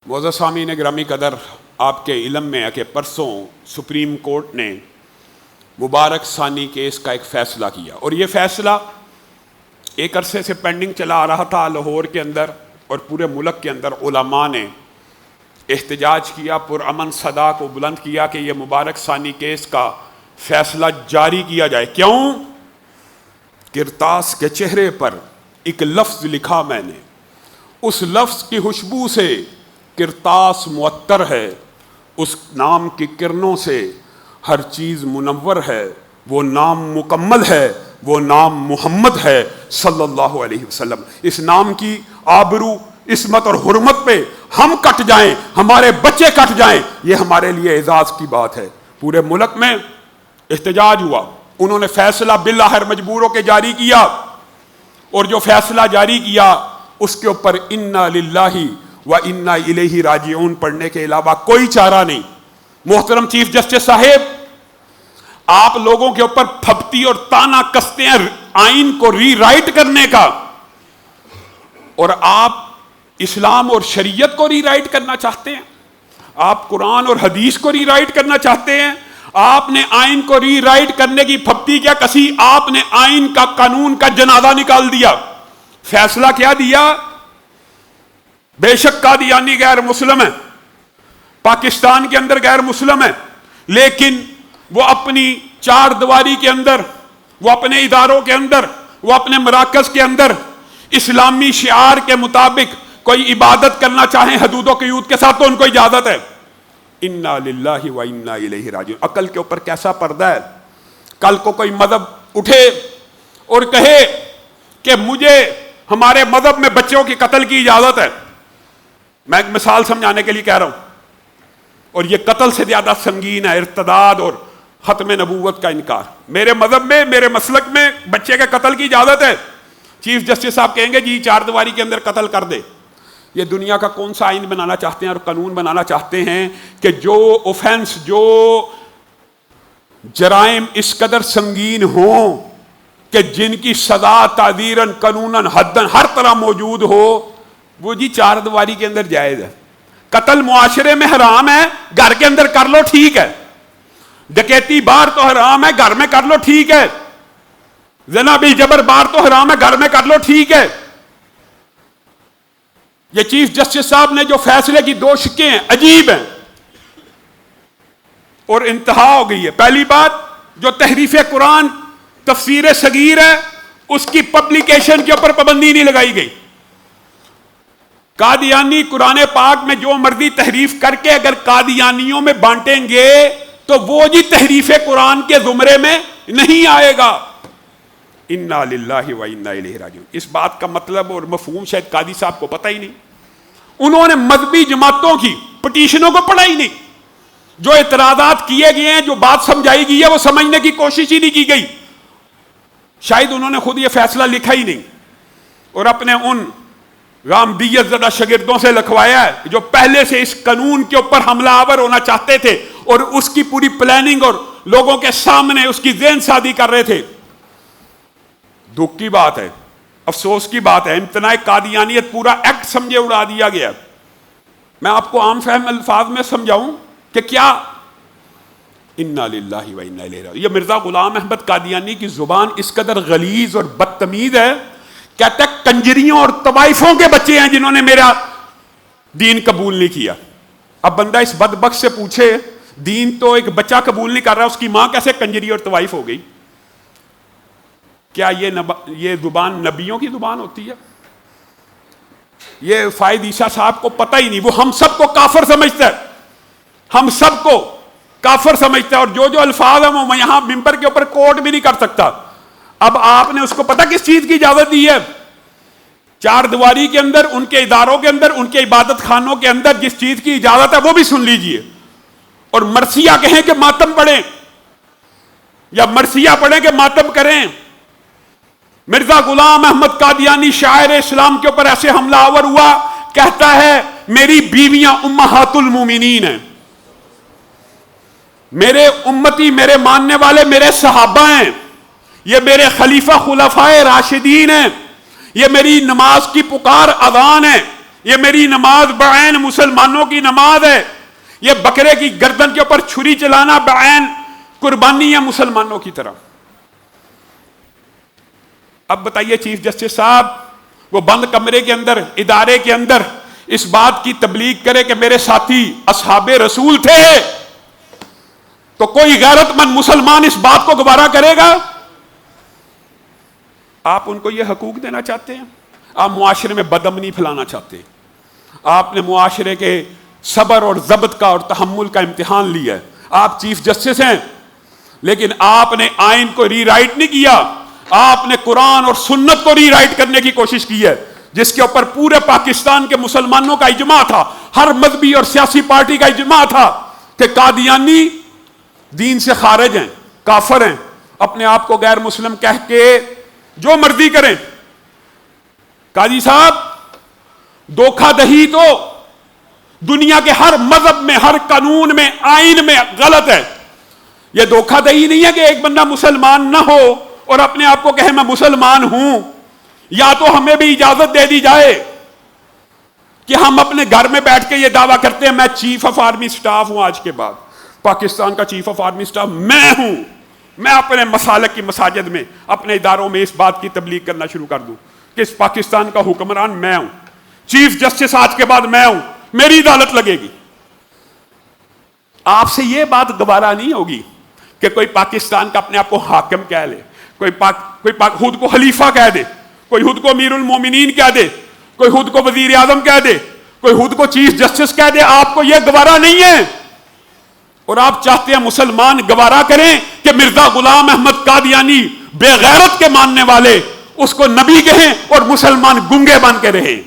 معزز سامعین گرامی قدر، آپ کے علم میں ہے کہ پرسوں سپریم کورٹ نے مبارک ثانی کیس کا ایک فیصلہ کیا، اور یہ فیصلہ ایک عرصے سے پینڈنگ چلا آ رہا تھا۔ لاہور کے اندر اور پورے ملک کے اندر علماء نے احتجاج کیا، پرامن صدا کو بلند کیا کہ یہ مبارک ثانی کیس کا فیصلہ جاری کیا جائے۔ کیوں؟ کرتاس کے چہرے پر ایک لفظ لکھا میں نے، اس لفظ کی خوشبو سے کرتاس معطر ہے، اس نام کی کرنوں سے ہر چیز منور ہے، وہ نام مکمل ہے، وہ نام محمد ہے صلی اللہ علیہ وسلم۔ اس نام کی آبرو، عصمت اور حرمت پہ ہم کٹ جائیں، ہمارے بچے کٹ جائیں، یہ ہمارے لیے اعزاز کی بات ہے۔ پورے ملک میں احتجاج ہوا، انہوں نے فیصلہ بالآخر مجبور ہو کے جاری کیا، اور جو فیصلہ جاری کیا اس کے اوپر انا للہ و انا الیہ راجعون پڑھنے کے علاوہ کوئی چارہ نہیں۔ محترم چیف جسٹس صاحب، آپ لوگوں کے اوپر پھپتی اور تانا کستے ہیں آئین کو ری رائٹ کرنے کا، اور آپ اسلام اور شریعت کو ری رائٹ کرنا چاہتے ہیں، آپ قرآن اور حدیث کو ری رائٹ کرنا چاہتے ہیں۔ آپ نے آئین کو ری رائٹ کرنے کی پھپتی کیا کسی، آپ نے آئین کا قانون کا جنازہ نکال دیا۔ فیصلہ کیا دیا؟ بے شک قادیانی غیر مسلم ہے، پاکستان کے اندر غیر مسلم ہے، لیکن وہ اپنی چار دیواری کے اندر، وہ اپنے اداروں کے اندر، وہ اپنے مراکز کے اندر اسلامی شعار کے مطابق کوئی عبادت کرنا چاہیں حدود و قیود کے ساتھ تو ان کو اجازت ہے۔ انا للہ و انا الیہ راجعون۔ عقل کے اوپر کیسا پردہ ہے؟ کل کو کوئی مذہب اٹھے اور کہے کہ مجھے ہمارے مذہب میں بچوں کی قتل کی اجازت ہے، میں ایک مثال سمجھانے کے لیے کہہ رہا ہوں، اور یہ قتل سے زیادہ سنگین ہے ارتداد اور ختم نبوت کا انکار۔ میرے مذہب میں، میرے مسلک میں بچے کے قتل کی اجازت ہے۔ چیف جسٹس صاحب کہیں گے جی چار دیواری کے اندر قتل کر دے۔ یہ دنیا کا کون سا آئین بنانا چاہتے ہیں اور قانون بنانا چاہتے ہیں کہ جو اوفینس، جو جرائم اس قدر سنگین ہوں کہ جن کی سزا تعزیراً، قانوناً، حداً ہر طرح موجود ہو، وہ جی چار دیواری کے اندر جائز ہے۔ قتل معاشرے میں حرام ہے، گھر کے اندر کر لو ٹھیک ہے۔ ڈکیتی باہر تو حرام ہے، گھر میں کر لو ٹھیک ہے۔ زنا بھی جبر باہر تو حرام ہے، گھر میں کر لو ٹھیک ہے۔ یہ چیف جسٹس صاحب نے جو فیصلے کی دو شقیں ہیں، عجیب ہیں اور انتہا ہو گئی ہے۔ پہلی بات، جو تحریف قرآن تفسیر صغیر ہے اس کی پبلیکیشن کے اوپر پابندی نہیں لگائی گئی۔ قادیانی قرآن پاک میں جو مرضی تحریف کر کے اگر قادیانیوں میں بانٹیں گے تو وہ جی تحریف قرآن کے زمرے میں نہیں آئے گا۔ انا للہ و انا الیہ راجعون۔ اس بات کا مطلب اور مفہوم شاید قاضی صاحب کو پتہ ہی نہیں، انہوں نے مذہبی جماعتوں کی پٹیشنوں کو پڑھا ہی نہیں، جو اعتراضات کیے گئے ہیں، جو بات سمجھائی گئی ہے وہ سمجھنے کی کوشش ہی نہیں کی گئی۔ شاید انہوں نے خود یہ فیصلہ لکھا ہی نہیں، اور اپنے ان غامدیت زدہ شاگردوں سے لکھوایا ہے جو پہلے سے اس قانون کے اوپر حملہ آور ہونا چاہتے تھے اور اس کی پوری پلاننگ اور لوگوں کے سامنے اس کی ذہن سازی کر رہے تھے۔ دکھ کی بات ہے، افسوس کی بات ہے، امتناع قادیانیت پورا ایکٹ سمجھے اڑا دیا گیا۔ میں آپ کو عام فہم الفاظ میں سمجھاؤں کہ کیا انا للہ و انا الیہ راجعون۔ یہ مرزا غلام احمد قادیانی کی زبان اس قدر غلیظ اور بدتمیز ہے، کہتا ہے کنجریوں اور طوائفوں کے بچے ہیں جنہوں نے میرا دین قبول نہیں کیا۔ اب بندہ اس بدبخت سے پوچھے دین تو ایک بچہ قبول نہیں کر رہا، اس کی ماں کیسے کنجری اور طوائف ہو گئی؟ کیا یہ زبان نبیوں کی زبان ہوتی ہے؟ یہ فائد عیسیٰ صاحب کو پتہ ہی نہیں، وہ ہم سب کو کافر سمجھتا ہے، ہم سب کو کافر سمجھتا ہے، اور جو جو الفاظ ہیں وہ یہاں ممبر کے اوپر کوٹ بھی نہیں کر سکتا۔ اب آپ نے اس کو پتہ کس چیز کی اجازت دی ہے؟ چار دیواری کے اندر، ان کے اداروں کے اندر، ان کے عبادت خانوں کے اندر جس چیز کی اجازت ہے وہ بھی سن لیجئے، اور مرثیہ کہیں کہ ماتم پڑھیں، یا مرثیہ پڑھیں کہ ماتم کریں۔ مرزا غلام احمد قادیانی شاعر اسلام کے اوپر ایسے حملہ آور ہوا، کہتا ہے میری بیویاں امہات المومنین ہیں، میرے امتی، میرے ماننے والے میرے صحابہ ہیں، یہ میرے خلیفہ خلفائے راشدین ہیں، یہ میری نماز کی پکار اذان ہے، یہ میری نماز بعین مسلمانوں کی نماز ہے، یہ بکرے کی گردن کے اوپر چھری چلانا بعین قربانی ہے مسلمانوں کی طرف۔ اب بتائیے چیف جسٹس صاحب وہ بند کمرے کے اندر، ادارے کے اندر اس بات کی تبلیغ کرے کہ میرے ساتھی اصحاب رسول تھے، تو کوئی غیرت مند مسلمان اس بات کو گوارا کرے گا؟ آپ ان کو یہ حقوق دینا چاہتے ہیں؟ آپ معاشرے میں بدامنی پھیلانا چاہتے ہیں؟ آپ نے معاشرے کے صبر اور ضبط کا اور تحمل کا امتحان لیا ہے، آپ چیف جسٹس ہیں، لیکن آپ نے آئین کو ری رائٹ نہیں کیا، آپ نے قرآن اور سنت کو ری رائٹ کرنے کی کوشش کی ہے، جس کے اوپر پورے پاکستان کے مسلمانوں کا اجماع تھا، ہر مذہبی اور سیاسی پارٹی کا اجماع تھا کہ قادیانی دین سے خارج ہیں، کافر ہیں، اپنے آپ کو غیر مسلم کہہ کے جو مرضی کریں۔ قاضی صاحب دھوکہ دہی تو دنیا کے ہر مذہب میں، ہر قانون میں، آئین میں غلط ہے۔ یہ دھوکہ دہی نہیں ہے کہ ایک بندہ مسلمان نہ ہو اور اپنے آپ کو کہے میں مسلمان ہوں، یا تو ہمیں بھی اجازت دے دی جائے کہ ہم اپنے گھر میں بیٹھ کے یہ دعویٰ کرتے ہیں میں چیف آف آرمی سٹاف ہوں، آج کے بعد پاکستان کا چیف آف آرمی سٹاف میں ہوں، میں اپنے مسالک کی مساجد میں، اپنے اداروں میں اس بات کی تبلیغ کرنا شروع کر دوں کہ اس پاکستان کا حکمران میں ہوں، چیف جسٹس آج کے بعد میں ہوں، میری عدالت لگے گی۔ آپ سے یہ بات گوارا نہیں ہوگی کہ کوئی پاکستان کا اپنے آپ کو حاکم کہہ لے، کوئی خود کو خلیفہ کہہ دے، کوئی خود کو امیر المومنین کہہ دے، کوئی خود کو وزیر اعظم کہہ دے، کوئی خود کو چیف جسٹس کہہ دے۔ آپ کو یہ گوارا نہیں ہے، اور آپ چاہتے ہیں مسلمان گوارا کریں کہ مرزا غلام احمد قادیانی بے غیرت کے ماننے والے اس کو نبی کہیں اور مسلمان گنگے بن کے رہیں۔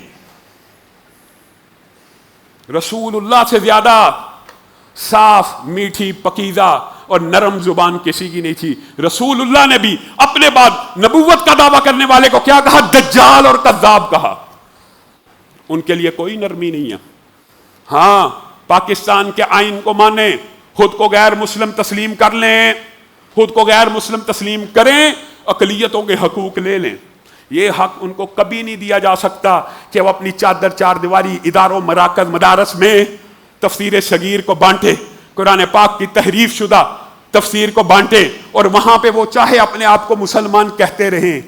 رسول اللہ سے زیادہ صاف، میٹھی، پکیزہ اور نرم زبان کسی کی نہیں تھی۔ رسول اللہ نے بھی اپنے بعد نبوت کا دعویٰ کرنے والے کو کیا کہا؟ دجال اور کذاب کہا۔ ان کے لیے کوئی نرمی نہیں ہے۔ ہاں، پاکستان کے آئین کو مانیں، خود کو غیر مسلم تسلیم کر لیں، خود کو غیر مسلم تسلیم کریں، اقلیتوں کے حقوق لے لیں۔ یہ حق ان کو کبھی نہیں دیا جا سکتا کہ وہ اپنی چادر چار دیواری اداروں، مراکز، مدارس میں تفسیر صغیر کو بانٹے، قرآن پاک کی تحریف شدہ تفسیر کو بانٹے، اور وہاں پہ وہ چاہے اپنے آپ کو مسلمان کہتے رہیں۔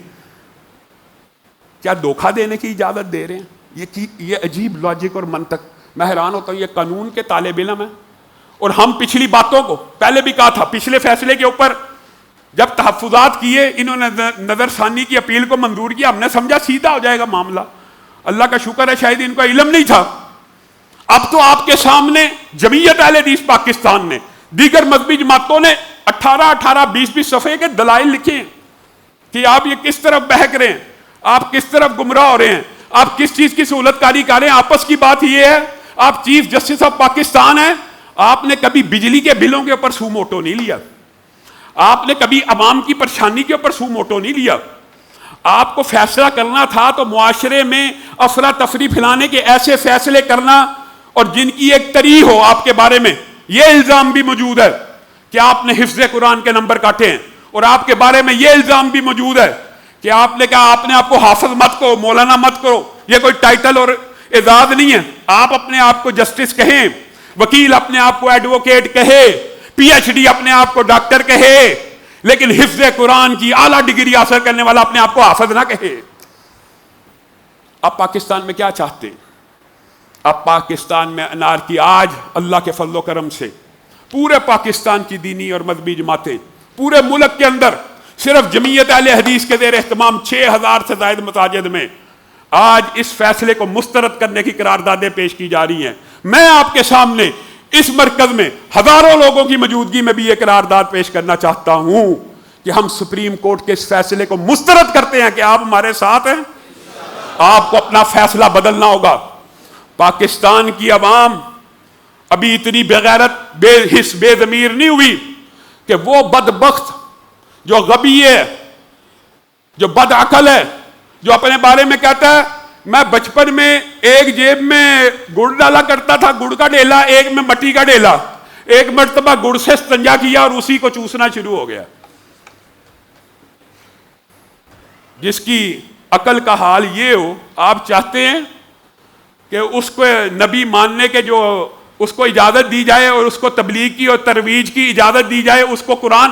کیا دھوکہ دینے کی اجازت دے رہے ہیں؟ یہ عجیب لاجک اور منطق، میں حیران ہوتا ہوں، یہ قانون کے طالب علم ہیں، اور ہم پچھلی باتوں کو پہلے بھی کہا تھا، پچھلے فیصلے کے اوپر جب تحفظات کیے، انہوں نے نظر ثانی کی اپیل کو منظور کیا، ہم نے سمجھا سیدھا ہو جائے گا معاملہ۔ اللہ کا شکر ہے شاید ان کا علم نہیں تھا۔ اب تو آپ کے سامنے جمعیت اہل حدیث پاکستان نے، دیگر مذہبی جماعتوں نے 18 20 صفحے کے دلائل لکھے ہیں کہ آپ یہ کس طرف بہک رہے ہیں، آپ کس طرف گمراہ ہو رہے ہیں، آپ کس چیز کی سہولت کاری کر رہے ہیں۔ آپس کی بات یہ ہے، آپ چیف جسٹس آف پاکستان ہیں، آپ نے کبھی بجلی کے بلوں کے اوپر سو موٹو نہیں لیا، آپ نے کبھی عوام کی پریشانی کے اوپر سو موٹو نہیں لیا۔ آپ کو فیصلہ کرنا تھا تو معاشرے میں افراتفری پھیلانے کے ایسے فیصلے کرنا، اور جن کی ایک تریح ہو آپ کے بارے میں۔ یہ الزام بھی موجود ہے کہ آپ نے حفظ قرآن کے نمبر کاٹے ہیں، اور آپ کے بارے میں یہ الزام بھی موجود ہے کہ آپ نے کہا آپ نے آپ کو حافظ مت کرو، مولانا مت کرو۔ یہ کوئی ٹائٹل اور اعزاز نہیں ہے، آپ اپنے آپ کو جسٹس کہیں، وکیل اپنے آپ کو ایڈوکیٹ کہے، پی ایچ ڈی اپنے آپ کو ڈاکٹر کہے، لیکن حفظ قرآن کی اعلیٰ ڈگری حاصل کرنے والا اپنے آپ کو حافظ نہ کہے۔ اب پاکستان میں کیا چاہتے ہیں؟ اب پاکستان میں انار کی آج اللہ کے فضل و کرم سے پورے پاکستان کی دینی اور مذہبی جماعتیں پورے ملک کے اندر صرف جمعیت اہل حدیث کے زیر اہتمام 6000 سے زائد مساجد میں آج اس فیصلے کو مسترد کرنے کی قراردادیں پیش کی جا رہی ہیں۔ میں آپ کے سامنے اس مرکز میں ہزاروں لوگوں کی موجودگی میں بھی یہ قرارداد پیش کرنا چاہتا ہوں کہ ہم سپریم کورٹ کے اس فیصلے کو مسترد کرتے ہیں کہ آپ ہمارے ساتھ ہیں۔ آپ کو اپنا فیصلہ بدلنا ہوگا۔ پاکستان کی عوام ابھی اتنی بغیرت، بے حس، بے ضمیر نہیں ہوئی کہ وہ بدبخت جو غبی ہے، جو بد عقل ہے، جو اپنے بارے میں کہتا ہے میں بچپن میں ایک جیب میں گڑ ڈالا کرتا تھا، گڑ کا ڈیلا، ایک میں مٹی کا ڈیلا، ایک مرتبہ گڑ سے استنجا کیا اور اسی کو چوسنا شروع ہو گیا۔ جس کی عقل کا حال یہ ہو، آپ چاہتے ہیں کہ اس کو نبی ماننے کے جو اس کو اجازت دی جائے اور اس کو تبلیغ کی اور ترویج کی اجازت دی جائے، اس کو قرآن،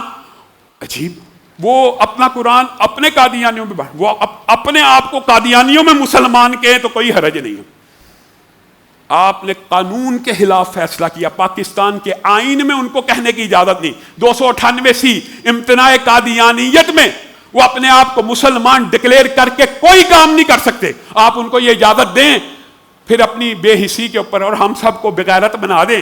عجیب، وہ اپنا قرآن اپنے قادیانیوں میں وہ اپنے آپ کو قادیانیوں میں مسلمان کہیں تو کوئی حرج نہیں ہے۔ آپ نے قانون کے خلاف فیصلہ کیا، پاکستان کے آئین میں ان کو کہنے کی اجازت نہیں، 298 امتناع قادیانیت میں وہ اپنے آپ کو مسلمان ڈکلیئر کر کے کوئی کام نہیں کر سکتے۔ آپ ان کو یہ اجازت دیں، پھر اپنی بے حسی کے اوپر اور ہم سب کو بغیرت بنا دیں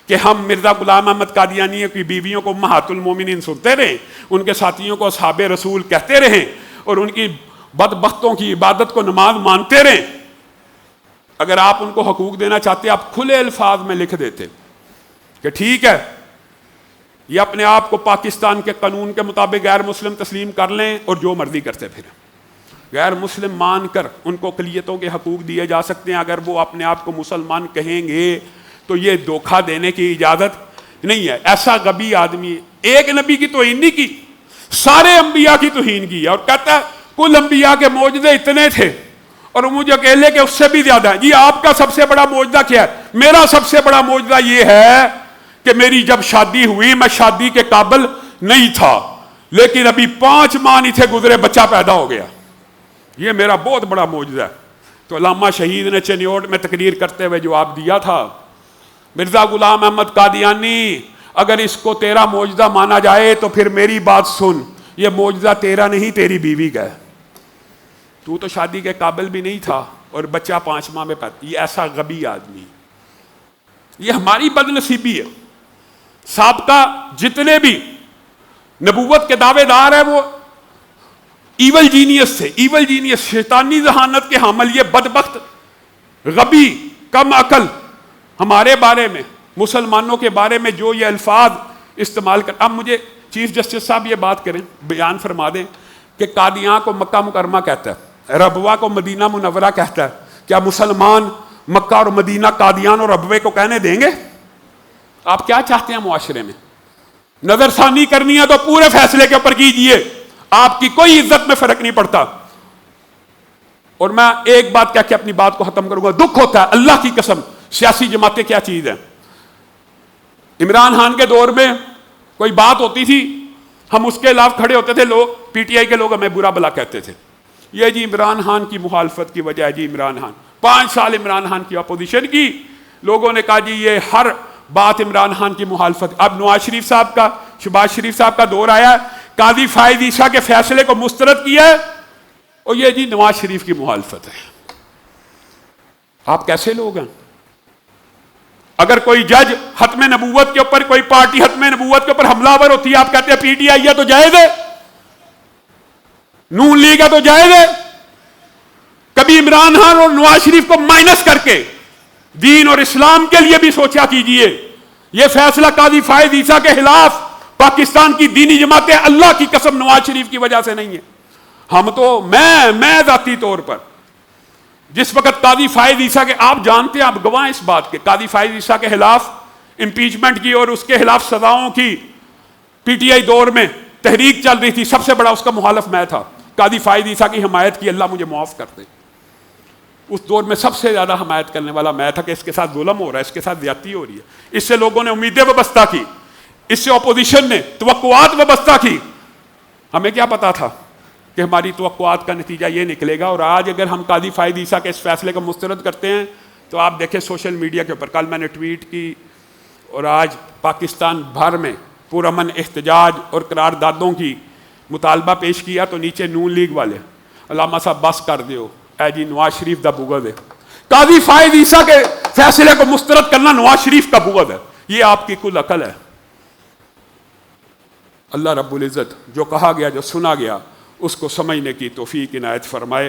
کہ ہم مرزا غلام احمد قادیانی کی بیویوں کو امہات المومنین سنتے رہیں، ان کے ساتھیوں کو اصحاب رسول کہتے رہیں اور ان کی بدبختوں کی عبادت کو نماز مانتے رہیں۔ اگر آپ ان کو حقوق دینا چاہتے آپ کھلے الفاظ میں لکھ دیتے کہ ٹھیک ہے، یہ اپنے آپ کو پاکستان کے قانون کے مطابق غیر مسلم تسلیم کر لیں اور جو مرضی کرتے پھریں، غیر مسلم مان کر ان کو اقلیتوں کے حقوق دیے جا سکتے ہیں۔ اگر وہ اپنے آپ کو مسلمان کہیں گے تو یہ دھوکہ دینے کی اجازت نہیں ہے۔ ایسا غبی آدمی ایک نبی کی توہین نہیں کی، سارے انبیاء کی توہین کی، اور کہتا ہے کل انبیاء کے معجزے اتنے تھے اور مجھے اکیلے کے اس سے بھی زیادہ ہیں۔ جی آپ کا سب سے بڑا معجزہ کیا ہے؟ میرا سب سے بڑا معجزہ یہ ہے کہ میری جب شادی ہوئی میں شادی کے قابل نہیں تھا، لیکن ابھی 5 ماہ نہیں تھے گزرے بچہ پیدا ہو گیا، یہ میرا بہت بڑا معجزہ ہے۔ تو علامہ شہید نے چینیوٹ میں تقریر کرتے ہوئے جواب دیا تھا، مرزا غلام احمد قادیانی اگر اس کو تیرا معجزہ مانا جائے تو پھر میری بات سن، یہ معجزہ تیرا نہیں تیری بیوی کا ہے، تو شادی کے قابل بھی نہیں تھا اور بچہ 5 ماہ میں پیدا۔ یہ ایسا غبی آدمی، یہ ہماری بد نصیبی ہے۔ سابقہ جتنے بھی نبوت کے دعوے دار ہیں وہ ایول جینیس تھے، ایول جینیس، شیطانی ذہانت کے حامل، یہ بدبخت غبی کم عقل ہمارے بارے میں، مسلمانوں کے بارے میں جو یہ الفاظ استعمال کر۔ اب مجھے چیف جسٹس صاحب یہ بات کریں، بیان فرما دیں کہ قادیاں کو مکہ مکرمہ کہتا ہے، ربوہ کو مدینہ منورہ کہتا ہے، کیا مسلمان مکہ اور مدینہ قادیان اور ربوے کو کہنے دیں گے؟ آپ کیا چاہتے ہیں معاشرے میں؟ نظر ثانی کرنی ہے تو پورے فیصلے کے اوپر کیجئے، آپ کی کوئی عزت میں فرق نہیں پڑتا۔ اور میں ایک بات کہہ کے اپنی بات کو ختم کروں گا، دکھ ہوتا ہے اللہ کی قسم، سیاسی جماعتیں کیا چیز ہیں۔ عمران خان کے دور میں کوئی بات ہوتی تھی، ہم اس کے خلاف کھڑے ہوتے تھے، لوگ پی ٹی آئی کے لوگ ہمیں برا بلا کہتے تھے، یہ جی عمران خان کی مخالفت کی وجہ ہے، جی عمران خان 5 سال عمران خان کی اپوزیشن کی، لوگوں نے کہا جی یہ ہر بات عمران خان کی مخالفت۔ اب نواز شریف صاحب کا، شہباز شریف صاحب کا دور آیا ہے، قاضی فائز عیسیٰ کے فیصلے کو مسترد کیا ہے اور یہ جی نواز شریف کی مخالفت ہے۔ آپ کیسے لوگ ہیں؟ اگر کوئی جج ختم نبوت کے اوپر، کوئی پارٹی ختم نبوت کے اوپر حملہ آور ہوتی ہے، آپ کہتے ہیں پی ٹی آئی ہے تو جائز ہے، نون لیگ ہے تو جائز ہے۔ کبھی عمران خان اور نواز شریف کو مائنس کر کے دین اور اسلام کے لیے بھی سوچا کیجئے۔ یہ فیصلہ قاضی فائز عیسیٰ کے خلاف پاکستان کی دینی جماعتیں اللہ کی قسم نواز شریف کی وجہ سے نہیں ہے۔ ہم تو میں ذاتی طور پر جس وقت قاضی فائز عیسیٰ کے، آپ جانتے ہیں، آپ گواہ اس بات کے، قاضی فائز عیسیٰ کے خلاف امپیچمنٹ کی اور اس کے خلاف سزاؤں کی پی ٹی آئی دور میں تحریک چل رہی تھی، سب سے بڑا اس کا مخالف میں تھا، قاضی فائز عیسیٰ کی حمایت کی، اللہ مجھے معاف کر دے۔ اس دور میں سب سے زیادہ حمایت کرنے والا میں تھا کہ اس کے ساتھ ظلم ہو رہا ہے، اس کے ساتھ زیادتی ہو رہی ہے، اس سے لوگوں نے امیدیں وابستہ کی، اس سے اپوزیشن نے توقعات وابستہ کی۔ ہمیں کیا پتا تھا کہ ہماری توقعات کا نتیجہ یہ نکلے گا؟ اور آج اگر ہم قاضی فائز عیسیٰ کے اس فیصلے کو مسترد کرتے ہیں تو آپ دیکھیں سوشل میڈیا کے اوپر، کل میں نے ٹویٹ کی اور آج پاکستان بھر میں پرامن احتجاج اور قراردادوں کی مطالبہ پیش کیا تو نیچے نون لیگ والے، علامہ صاحب بس کر دیو، اے جی نواز شریف دا بغض ہے۔ قاضی فائز عیسیٰ کے فیصلے کو مسترد کرنا نواز شریف کا بغض ہے، یہ آپ کی کل عقل ہے؟ اللہ رب العزت جو کہا گیا، جو سنا گیا، اس کو سمجھنے کی توفیق عنایت فرمائے۔